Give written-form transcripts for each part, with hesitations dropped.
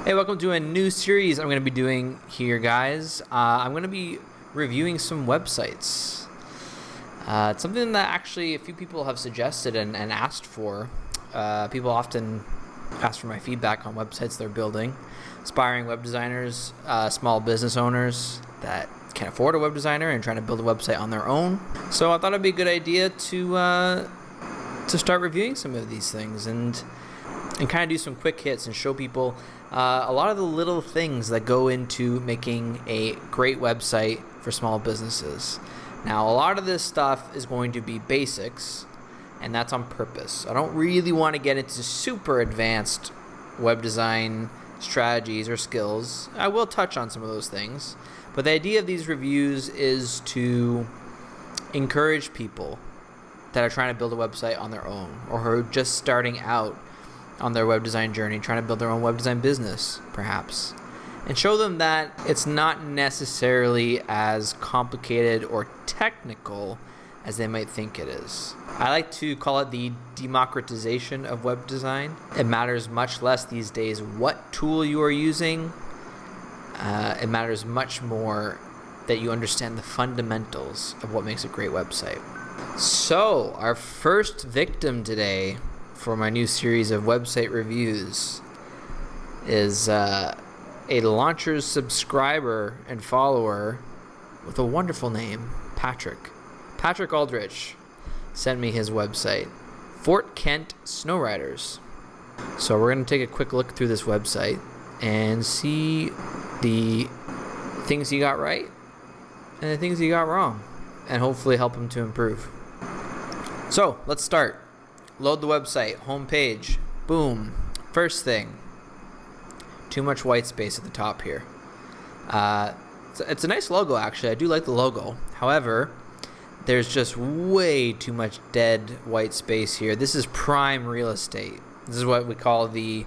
Hey, welcome to a new series I'm going to be doing here, guys. I'm going to be reviewing some websites. It's something that actually a few people have suggested and asked for. People often ask for my feedback on websites they're building. Aspiring web designers, small business owners that can't afford a web designer and trying to build a website on their own. So I thought it'd be a good idea to start reviewing some of these things and kind of do some quick hits and show people a lot of the little things that go into making a great website for small businesses. Now, a lot of this stuff is going to be basics, and that's on purpose. I don't really want to get into super advanced web design strategies or skills. I will touch on some of those things, but the idea of these reviews is to encourage people that are trying to build a website on their own or who are just starting out on their web design journey, trying to build their own web design business, perhaps, and show them that it's not necessarily as complicated or technical as they might think it is. I like to call it the democratization of web design. It matters much less these days what tool you are using. It matters much more that you understand the fundamentals of what makes a great website. So, our first victim today for my new series of website reviews is a Launchers subscriber and follower with a wonderful name, Patrick. Patrick Aldrich sent me his website, Fort Kent Snowriders. So we're going to take a quick look through this website and see the things he got right and the things he got wrong, and hopefully help him to improve. So let's start. Load the website, home page, boom. First thing, too much white space at the top here. It's a nice logo, actually. I do like the logo. However, there's just way too much dead white space here. This is prime real estate. This is what we call the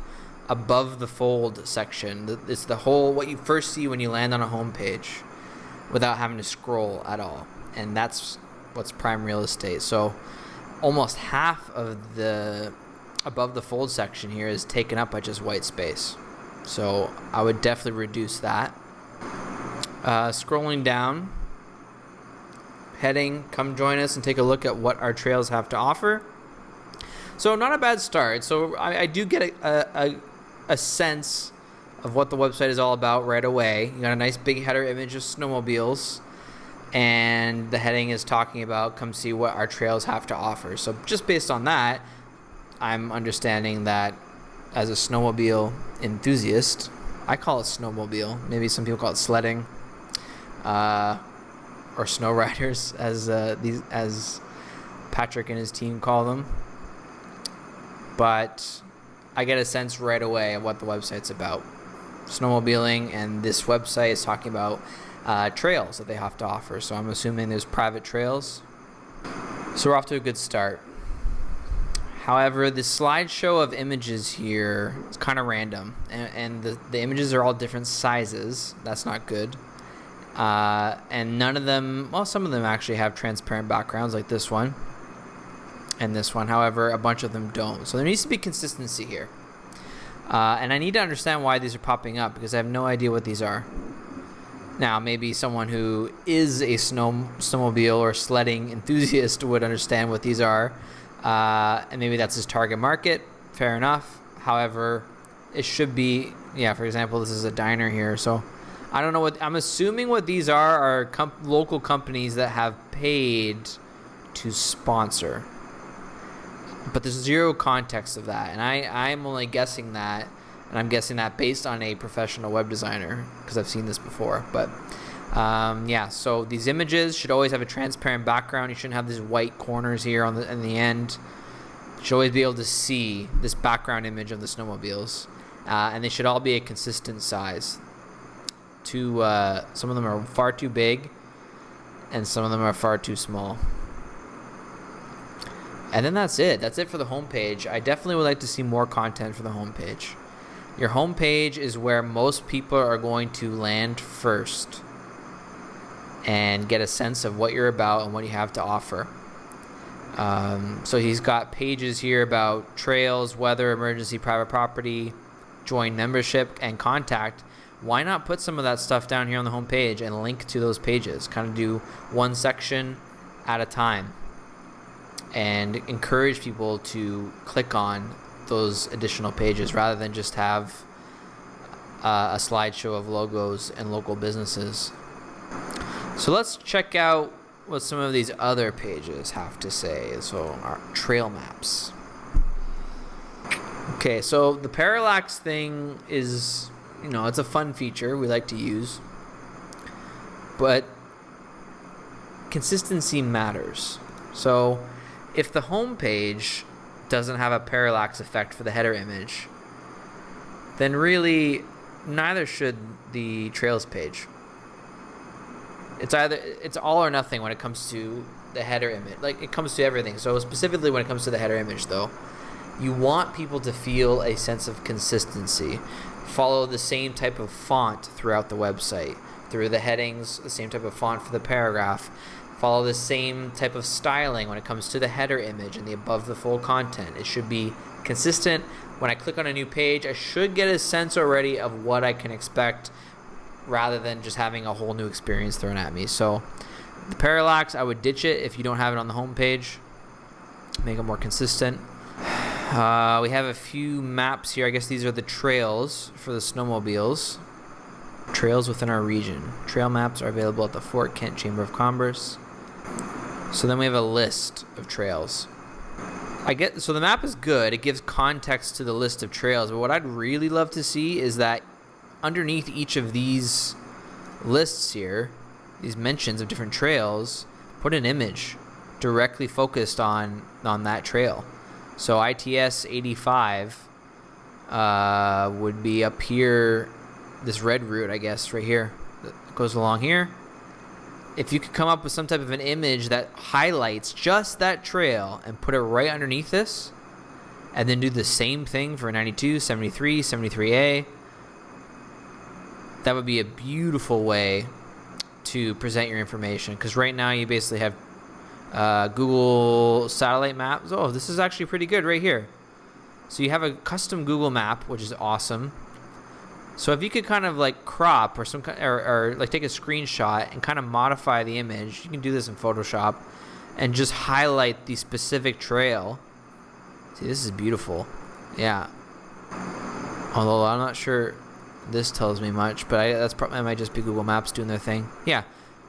above the fold section. It's the whole, what you first see when you land on a home page without having to scroll at all. And that's what's prime real estate. So almost half of the above the fold section here is taken up by just white space. So I would definitely reduce that. Scrolling down, heading, come join us and take a look at what our trails have to offer. So not a bad start. So I do get a sense of what the website is all about right away. You got a nice big header image of snowmobiles, and the heading is talking about come see what our trails have to offer. So just based on that, I'm understanding that as a snowmobile enthusiast, I call it snowmobile. Maybe some people call it sledding, or snow riders, as Patrick and his team call them. But I get a sense right away of what the website's about. Snowmobiling, and this website is talking about trails that they have to offer. So I'm assuming there's private trails. So we're off to a good start. However, the slideshow of images here is kind of random, and the images are all different sizes. That's not good. And none of them, well, some of them actually have transparent backgrounds, like this one and this one. However, a bunch of them don't. So there needs to be consistency here. And I need to understand why these are popping up, because I have no idea what these are. Now, maybe someone who is a snowmobile or sledding enthusiast would understand what these are, and maybe that's his target market. Fair enough. However, it should be, for example, this is a diner here, so I don't know what, I'm assuming what these are local companies that have paid to sponsor. But there's zero context of that, and I'm only guessing that. And I'm guessing that based on a professional web designer, because I've seen this before. But so these images should always have a transparent background. You shouldn't have these white corners here in the end. You should always be able to see this background image of the snowmobiles. And they should all be a consistent size. Some of them are far too big, and some of them are far too small. And then that's it. That's it for the homepage. I definitely would like to see more content for the homepage. Your homepage is where most people are going to land first and get a sense of what you're about and what you have to offer. So he's got pages here about trails, weather, emergency, private property, join membership and contact, why not put some of that stuff down here on the home page and link to those pages? Kind of do one section at a time and encourage people to click on those additional pages rather than just have a slideshow of logos and local businesses. So let's check out what some of these other pages have to say. So our trail maps. Okay, so the parallax thing is, it's a fun feature we like to use, but consistency matters. So if the home page doesn't have a parallax effect for the header image, then really neither should the Trails page. It's all or nothing when it comes to the header image. Like, it comes to everything. So specifically when it comes to the header image, though, you want people to feel a sense of consistency. Follow the same type of font throughout the website, through the headings, the same type of font for the paragraph. Follow the same type of styling when it comes to the header image and the above the fold content. It should be consistent. When I click on a new page, I should get a sense already of what I can expect rather than just having a whole new experience thrown at me. So the parallax, I would ditch it if you don't have it on the home page. Make it more consistent. We have a few maps here. I guess these are the trails for the snowmobiles. Trails within our region. Trail maps are available at the Fort Kent Chamber of Commerce. So then we have a list of trails. So the map is good. It gives context to the list of trails. But what I'd really love to see is that underneath each of these lists here, these mentions of different trails, put an image directly focused on that trail. So ITS 85 would be up here, this red route, I guess, right here, that goes along here. If you could come up with some type of an image that highlights just that trail and put it right underneath this, and then do the same thing for 92, 73, 73A, that would be a beautiful way to present your information. Because right now you basically have Google satellite maps. Oh, this is actually pretty good right here. So you have a custom Google map, which is awesome. So if you could kind of like crop or or like take a screenshot and kind of modify the image, you can do this in Photoshop, and just highlight the specific trail. See, this is beautiful. Yeah. Although I'm not sure this tells me much, but that might just be Google Maps doing their thing. Yeah,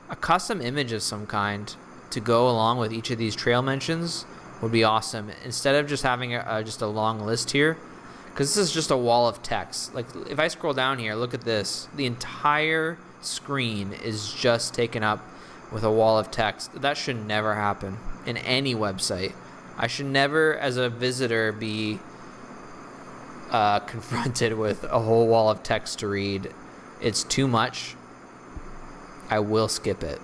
a custom image of some kind to go along with each of these trail mentions would be awesome. Instead of just having just a long list here, because this is just a wall of text. Like, if I scroll down here, look at this. The entire screen is just taken up with a wall of text. That should never happen in any website. I should never, as a visitor, be confronted with a whole wall of text to read. It's too much. I will skip it.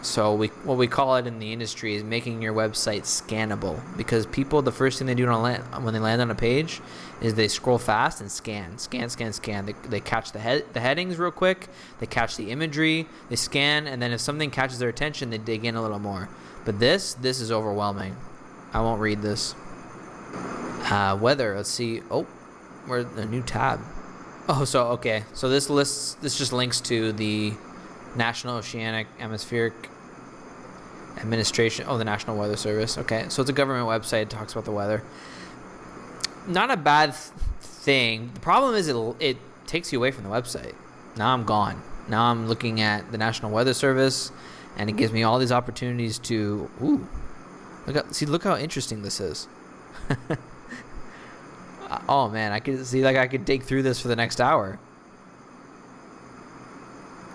So what we call it in the industry is making your website scannable, because people, the first thing they do when they land on a page is they scroll fast and scan. They catch the headings real quick, they catch the imagery, they scan, and then if something catches their attention, they dig in a little more. But this is overwhelming. I won't read this. Weather, let's see. Oh, we're a new tab. Oh, so this just links to the National Oceanic Atmospheric Administration. Oh, the National Weather Service. Okay, so it's a government website. It talks about the weather. Not a bad thing. The problem is it takes you away from the website. Now I'm gone. Now I'm looking at the National Weather Service, and it gives me all these opportunities to look how interesting this is. Oh man, I could dig through this for the next hour.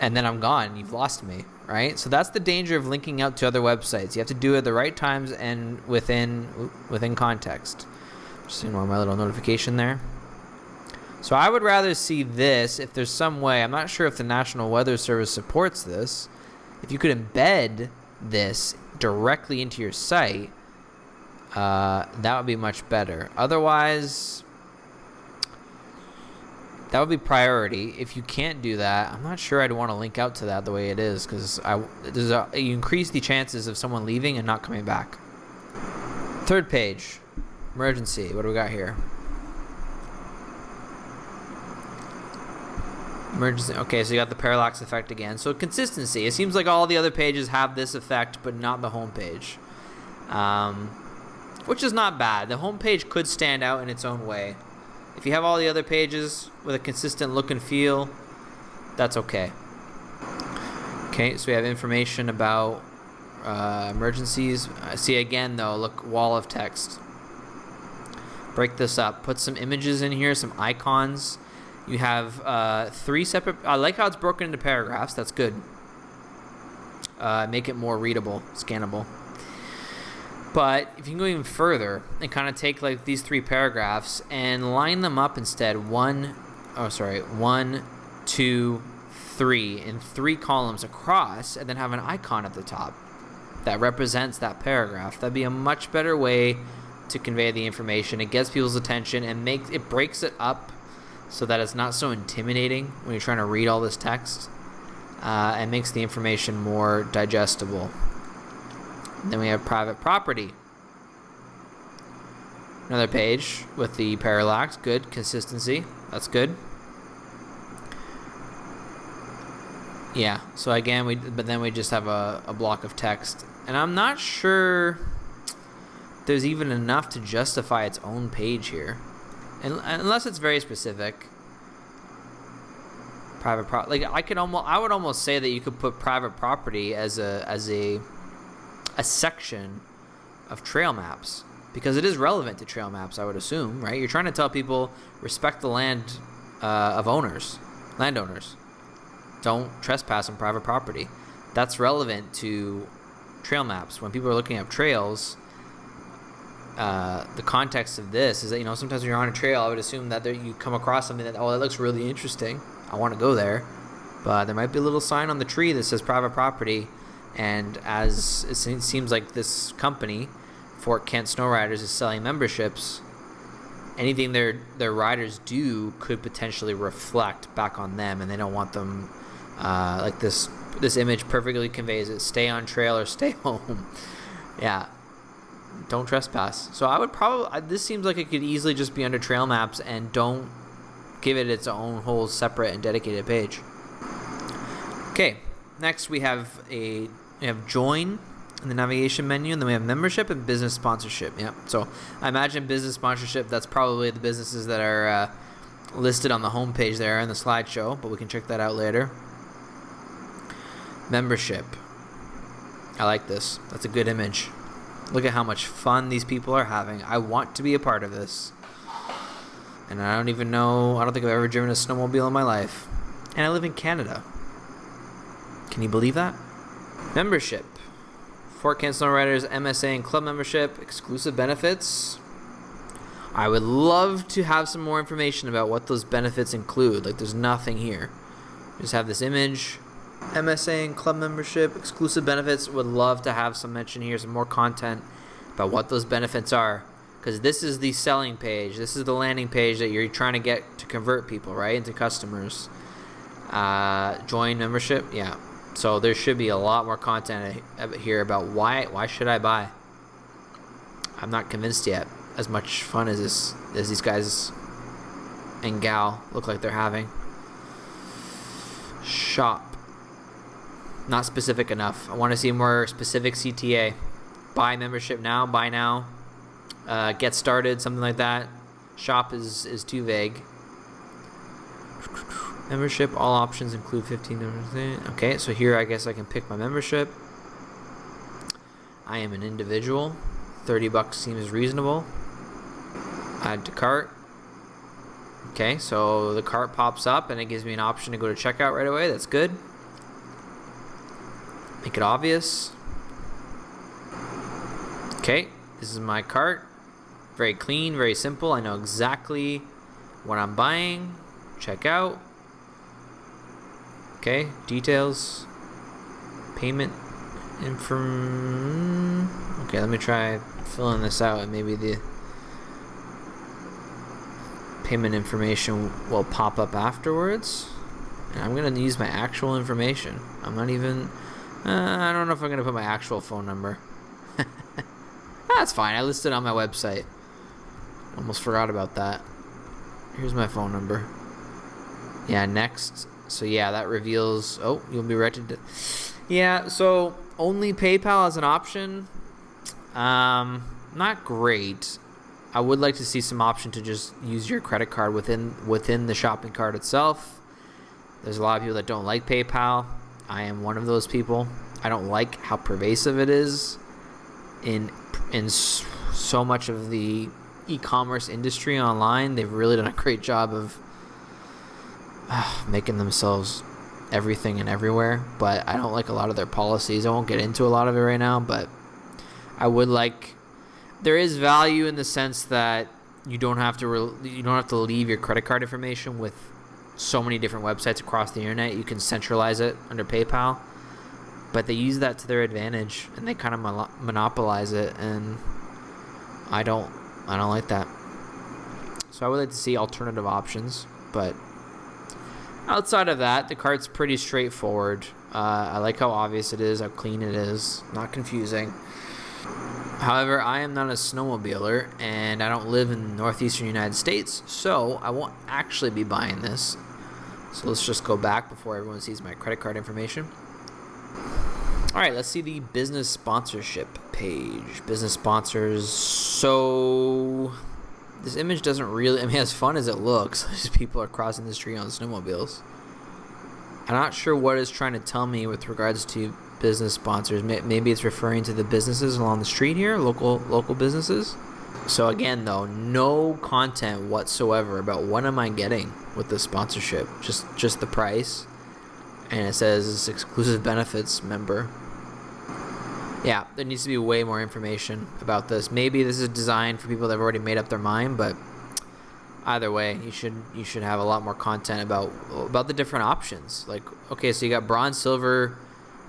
And then I'm gone. You've lost me, right? So that's the danger of linking out to other websites. You have to do it at the right times and within context. Just ignore my little notification there. So I would rather see this if there's some way. I'm not sure if the National Weather Service supports this. If you could embed this directly into your site, that would be much better. Otherwise, that would be priority. If you can't do that, I'm not sure I'd want to link out to that the way it is, because you increase the chances of someone leaving and not coming back. Third page, emergency. What do we got here? Emergency. Okay, so you got the parallax effect again. So consistency. It seems like all the other pages have this effect, but not the home page, which is not bad. The home page could stand out in its own way. If you have all the other pages with a consistent look and feel, that's okay. Okay, so we have information about emergencies. See again though, look, wall of text. Break this up. Put some images in here, some icons. You have 3 separate... I like how it's broken into paragraphs. That's good. Make it more readable, scannable. But if you can go even further and kind of take like these 3 paragraphs and line them up instead, 1, 2, 3 in 3 columns across, and then have an icon at the top that represents that paragraph. That'd be a much better way to convey the information. It gets people's attention and breaks it up so that it's not so intimidating when you're trying to read all this text, and makes the information more digestible. And then we have private property. Another page with the parallax. Good. Consistency. That's good. Yeah. So again, but then we just have a block of text. And I'm not sure there's even enough to justify its own page here. Unless it's very specific. Private property. Like I would almost say that you could put private property as a section of trail maps, because it is relevant to trail maps, I would assume, right? You're trying to tell people respect the land of landowners. Don't trespass on private property. That's relevant to trail maps. When people are looking up trails, the context of this is that, sometimes when you're on a trail, I would assume that you come across something that, that looks really interesting. I want to go there. But there might be a little sign on the tree that says private property. And as it seems like this company, Fort Kent Snow Riders, is selling memberships, anything their riders do could potentially reflect back on them, and they don't want them, like this image perfectly conveys it: stay on trail or stay home. Yeah. Don't trespass. So I would probably... This seems like it could easily just be under trail maps, and don't give it its own whole separate and dedicated page. Okay, next we have join in the navigation menu, and then we have membership and business sponsorship. Yeah, so I imagine business sponsorship, that's probably the businesses that are listed on the home page there in the slideshow, but we can check that out later. Membership. I like this. That's a good image. Look at how much fun these people are having. I want to be a part of this. And I don't think I've ever driven a snowmobile in my life. And I live in Canada. Can you believe that? Membership. Fort Kent Snow Riders MSA and club membership. Exclusive benefits. I would love to have some more information about what those benefits include. Like, there's nothing here. Just have this image. MSA and club membership, exclusive benefits. Would love to have some mention here, some more content about what those benefits are, because this is the selling page. This is the landing page that you're trying to get to convert people, right, into customers. Join membership, yeah. So there should be a lot more content here about why should I buy. I'm not convinced yet. As much fun as these guys and gal look like they're having. Shop. Not specific enough. I want to see more specific CTA. Buy membership now. Buy now. Get started. Something like that. Shop is too vague. Membership. All options include 15. Okay, so here I guess I can pick my membership. I am an individual. $30 seems reasonable. Add to cart. Okay, so the cart pops up and it gives me an option to go to checkout right away. That's good. Make it obvious. Okay, this is my cart. Very clean, very simple. I know exactly what I'm buying. Check out. Okay, details. Payment Okay, let me try filling this out, and maybe the payment information will pop up afterwards. And I'm going to use my actual information. I'm not even... I don't know if I'm going to put my actual phone number. That's fine. I listed it on my website. Almost forgot about that. Here's my phone number. Yeah, next. So yeah, that reveals, oh, you'll be directed to, yeah, so only PayPal as an option, not great. I would like to see some option to just use your credit card within the shopping cart itself. There's a lot of people that don't like PayPal. I am one of those people. I don't like how pervasive it is in so much of the e-commerce industry online. They've really done a great job of making themselves everything and everywhere, but I don't like a lot of their policies. I won't get into a lot of it right now, but I would like, there is value in the sense that you don't have to leave your credit card information with so many different websites across the internet. You can centralize it under PayPal, but they use that to their advantage and they kind of monopolize it, and I don't like that. So I would like to see alternative options, but outside of that, the cart's pretty straightforward. I like how obvious it is, how clean it is, not confusing. However, I am not a snowmobiler, and I don't live in the northeastern United States, so I won't actually be buying this. So let's just go back before everyone sees my credit card information. All right, let's see the business sponsorship page. Business sponsors. So this image doesn't really, I mean, as fun as it looks, these people are crossing the street on snowmobiles. I'm not sure what it's trying to tell me with regards to business sponsors. Maybe it's referring to the businesses along the street here, local businesses. So again, though, no content whatsoever about what am I getting with the sponsorship. Just the price, and it says it's exclusive benefits member. Yeah, there needs to be way more information about this. Maybe this is designed for people that have already made up their mind, but either way, you should have a lot more content about the different options. Like, okay, so you got bronze, silver,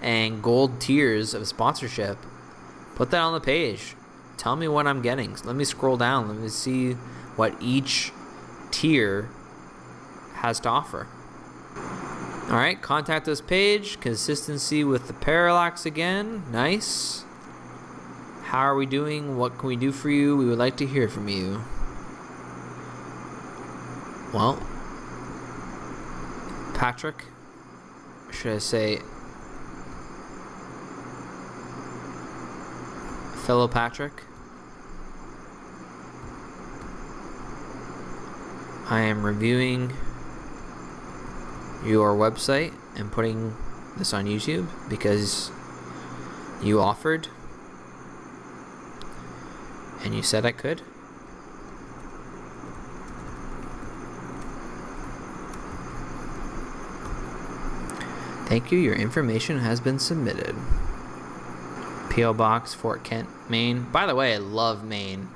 and gold tiers of sponsorship. Put that on the page. Tell me what I'm getting. Let me scroll down. Let me see what each tier has to offer. All right, contact us page. Consistency with the parallax again. Nice. How are we doing? What can we do for you? We would like to hear from you. Well, Patrick, or should I say fellow Patrick, I am reviewing your website and putting this on YouTube because you offered and you said I could. Thank you. Your information has been submitted. P.O. Box, Fort Kent, Maine. By the way, I love Maine.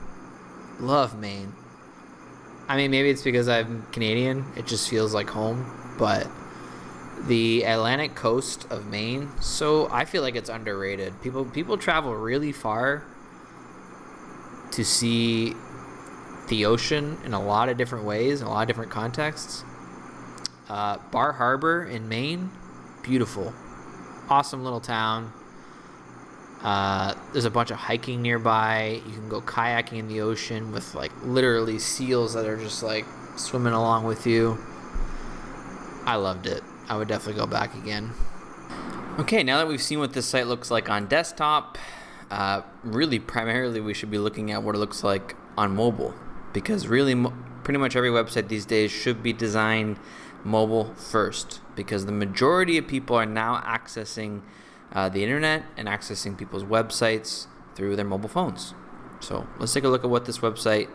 Love Maine. I mean, maybe it's because I'm Canadian. It just feels like home. But the Atlantic coast of Maine, so I feel like it's underrated. People travel really far to see the ocean in a lot of different ways, in a lot of different contexts. Bar Harbor in Maine, beautiful. Awesome little town. There's a bunch of hiking nearby. You can go kayaking in the ocean with like literally seals that are just like swimming along with you. I loved it. I would definitely go back again. Okay, now that we've seen what this site looks like on desktop, really primarily we should be looking at what it looks like on mobile, because really pretty much every website these days should be designed mobile first, because the majority of people are now accessing the internet and accessing people's websites through their mobile phones. So let's take a look at what this website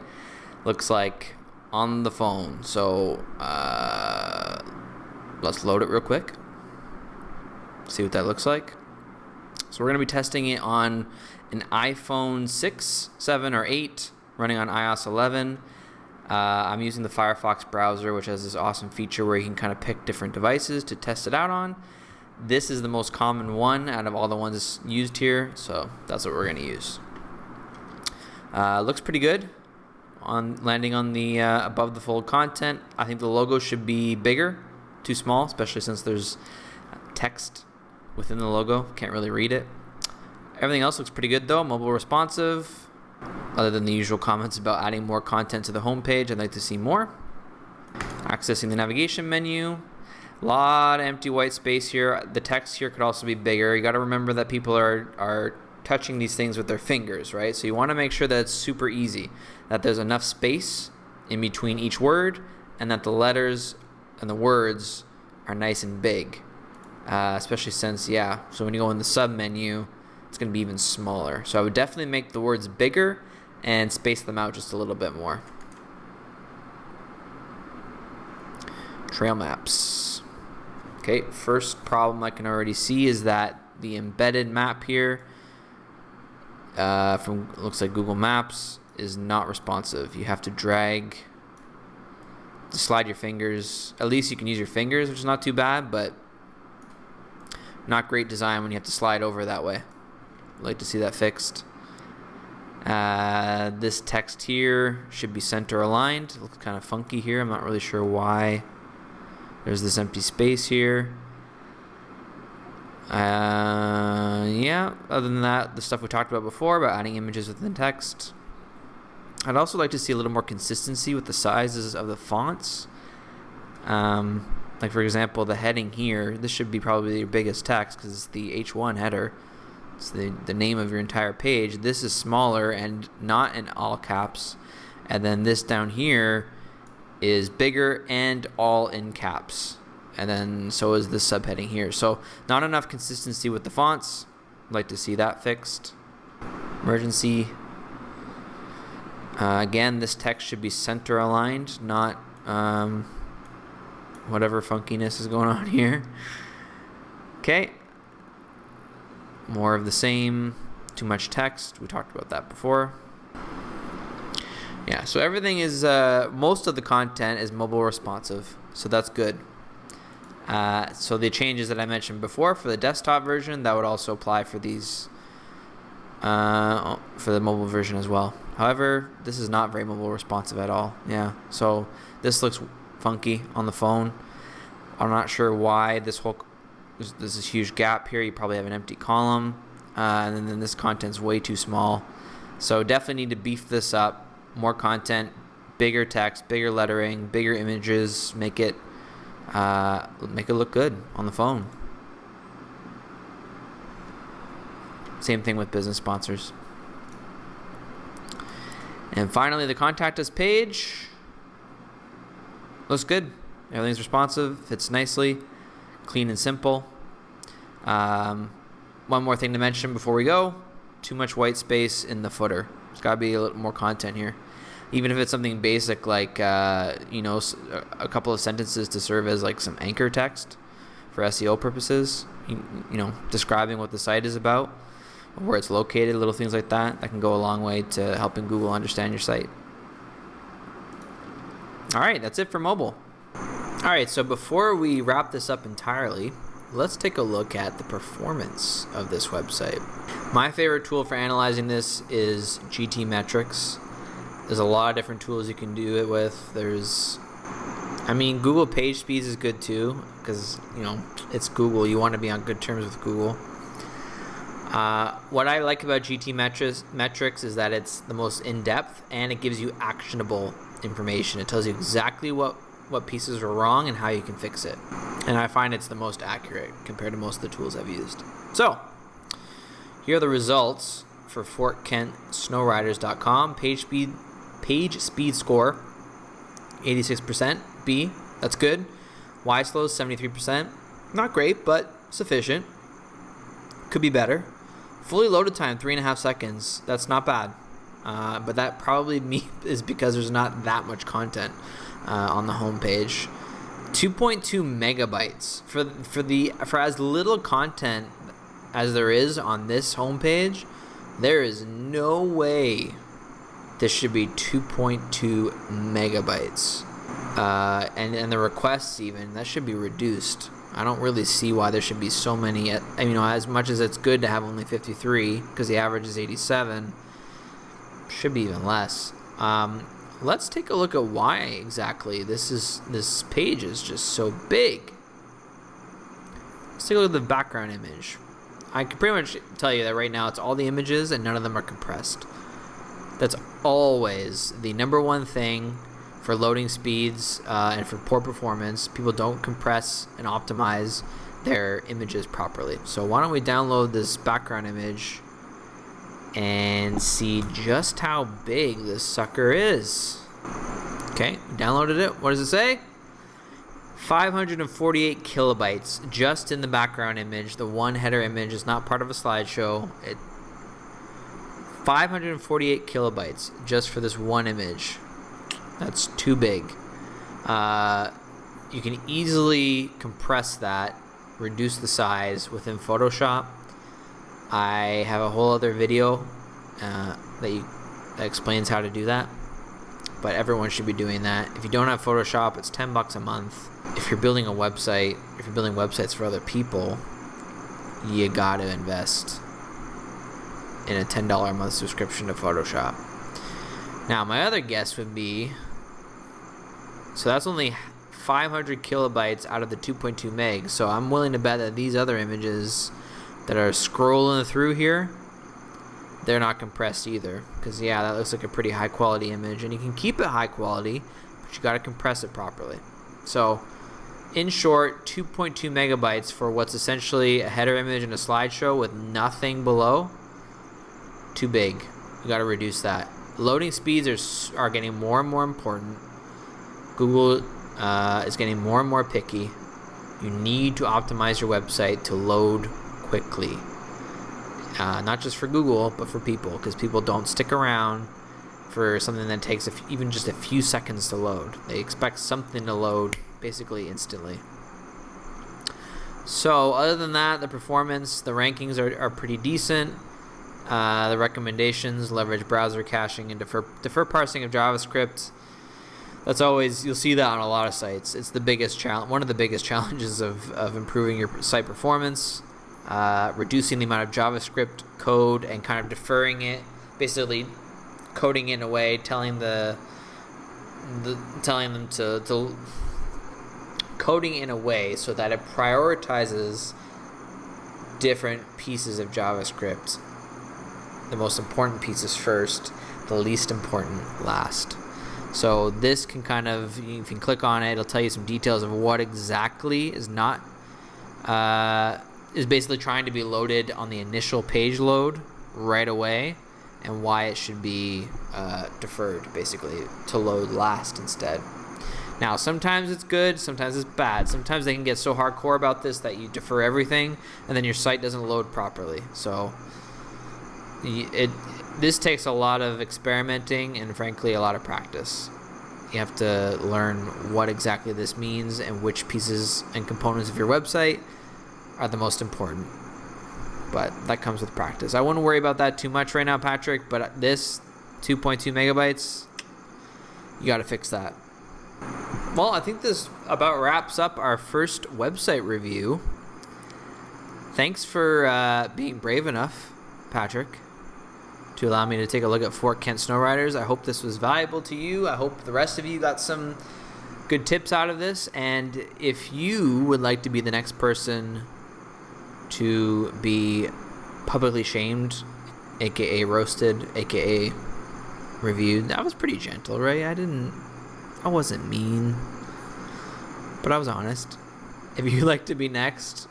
looks like on the phone. So let's load it real quick, see what that looks like. So we're going to be testing it on an iPhone 6, 7, or 8 running on iOS 11. I'm using the Firefox browser, which has this awesome feature where you can kind of pick different devices to test it out on. This is the most common one out of all the ones used here, so that's what we're going to use. Looks pretty good on landing on the above the fold content. I think the logo should be bigger, too small, especially since there's text within the logo. Can't really read it. Everything else looks pretty good though. Mobile responsive. Other than the usual comments about adding more content to the homepage, I'd like to see more. Accessing the navigation menu. A lot of empty white space here. The text here could also be bigger. You got to remember that people are touching these things with their fingers, right? So you want to make sure that it's super easy, that there's enough space in between each word, and that the letters and the words are nice and big. Especially since, so when you go in the sub menu, it's going to be even smaller. So I would definitely make the words bigger and space them out just a little bit more. Trail maps. Okay, first problem I can already see is that the embedded map here from looks like Google Maps is not responsive. You have to slide your fingers. At least you can use your fingers, which is not too bad, but not great design when you have to slide over that way. I'd like to see that fixed. This text here should be center aligned. It looks kind of funky here. I'm not really sure why there's this empty space here. Other than that, the stuff we talked about before about adding images within text. I'd also like to see a little more consistency with the sizes of the fonts. Like for example, the heading here, this should be probably your biggest text because it's the H1 header. It's the name of your entire page. This is smaller and not in all caps. And then this down here is bigger and all in caps. And then so is this subheading here. So not enough consistency with the fonts. I'd like to see that fixed. Emergency. Again, this text should be center aligned, not whatever funkiness is going on here. Okay. More of the same. Too much text. We talked about that before. Yeah, so everything is, most of the content is mobile responsive, so that's good. So the changes that I mentioned before for the desktop version, that would also apply for these, for the mobile version as well. However, this is not very mobile responsive at all. Yeah, so this looks funky on the phone. I'm not sure why there's this huge gap here. You probably have an empty column, and then this content's way too small. So definitely need to beef this up. More content, bigger text, bigger lettering, bigger images. Make it look good on the phone. Same thing with business sponsors. And finally, the contact us page looks good. Everything's responsive, fits nicely, clean and simple. One more thing to mention before we go: too much white space in the footer. There's got to be a little more content here. Even if it's something basic like a couple of sentences to serve as like some anchor text for SEO purposes, describing what the site is about, where it's located, little things like that can go a long way to helping Google understand your site. All right, that's it for mobile. All right, so before we wrap this up entirely, let's take a look at the performance of this website. My favorite tool for analyzing this is GTmetrix. There's a lot of different tools you can do it with. Google Page Speeds is good too, because it's Google. You want to be on good terms with Google. What I like about GTmetrix is that it's the most in-depth and it gives you actionable information. It tells you exactly what pieces are wrong and how you can fix it. And I find it's the most accurate compared to most of the tools I've used. So, here are the results for FortKentSnowRiders.com. Page speed score, 86%. B, that's good. Y slow, 73%. Not great, but sufficient. Could be better. Fully loaded time, 3.5 seconds. That's not bad. But that probably is because there's not that much content on the home page. 2.2 megabytes for as little content as there is on this homepage. There is no way this should be 2.2 megabytes. And the requests even, that should be reduced. I don't really see why there should be so many. As much as it's good to have only 53, because the average is 87, should be even less. Let's take a look at why exactly this page is just so big. Let's take a look at the background image. I can pretty much tell you that right now it's all the images and none of them are compressed. That's always the number one thing for loading speeds and for poor performance. People don't compress and optimize their images properly. So why don't we download this background image and see just how big this sucker is. Okay, downloaded it. What does it say? 548 kilobytes just in the background image. The one header image is not part of a slideshow. 548 kilobytes just for this one image. That's too big. You can easily compress that, reduce the size within Photoshop. I have a whole other video that explains how to do that, but everyone should be doing that. If you don't have Photoshop, it's $10 a month. If you're building a website, if you're building websites for other people, you gotta invest in a $10 a month subscription to Photoshop. Now, my other guess would be, so that's only 500 kilobytes out of the 2.2 megs. So I'm willing to bet that these other images that are scrolling through here, they're not compressed either. Because yeah, that looks like a pretty high quality image, and you can keep it high quality, but you got to compress it properly. So in short, 2.2 megabytes for what's essentially a header image and a slideshow with nothing below. Too big. You got to reduce that. Loading speeds are getting more and more important. Google is getting more and more picky. You need to optimize your website to load quickly. Not just for Google, but for people, because people don't stick around for something that takes even just a few seconds to load. They expect something to load basically instantly. So other than that, the performance, the rankings are pretty decent. The recommendations leverage browser caching and defer parsing of JavaScript. That's always, you'll see that on a lot of sites. It's the biggest challenge, one of the biggest challenges of improving your site performance, reducing the amount of JavaScript code and kind of deferring it, basically coding in a way, telling them to coding in a way so that it prioritizes different pieces of JavaScript. The most important pieces first, the least important last. So this can kind of, you can click on it, it'll tell you some details of what exactly is not, is basically trying to be loaded on the initial page load right away, and why it should be deferred, basically, to load last instead. Now, sometimes it's good, sometimes it's bad. Sometimes they can get so hardcore about this that you defer everything, and then your site doesn't load properly. So this takes a lot of experimenting and, frankly, a lot of practice. You have to learn what exactly this means and which pieces and components of your website are the most important. But that comes with practice. I wouldn't worry about that too much right now, Patrick, but this 2.2 megabytes, you got to fix that. Well, I think this about wraps up our first website review. Thanks for being brave enough, Patrick, to allow me to take a look at Fort Kent Snowriders. I hope this was valuable to you. I hope the rest of you got some good tips out of this. And if you would like to be the next person to be publicly shamed, aka roasted, aka reviewed, that was pretty gentle, right? I wasn't mean, but I was honest. If you'd like to be next,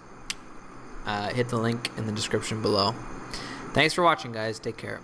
hit the link in the description below. Thanks for watching, guys. Take care.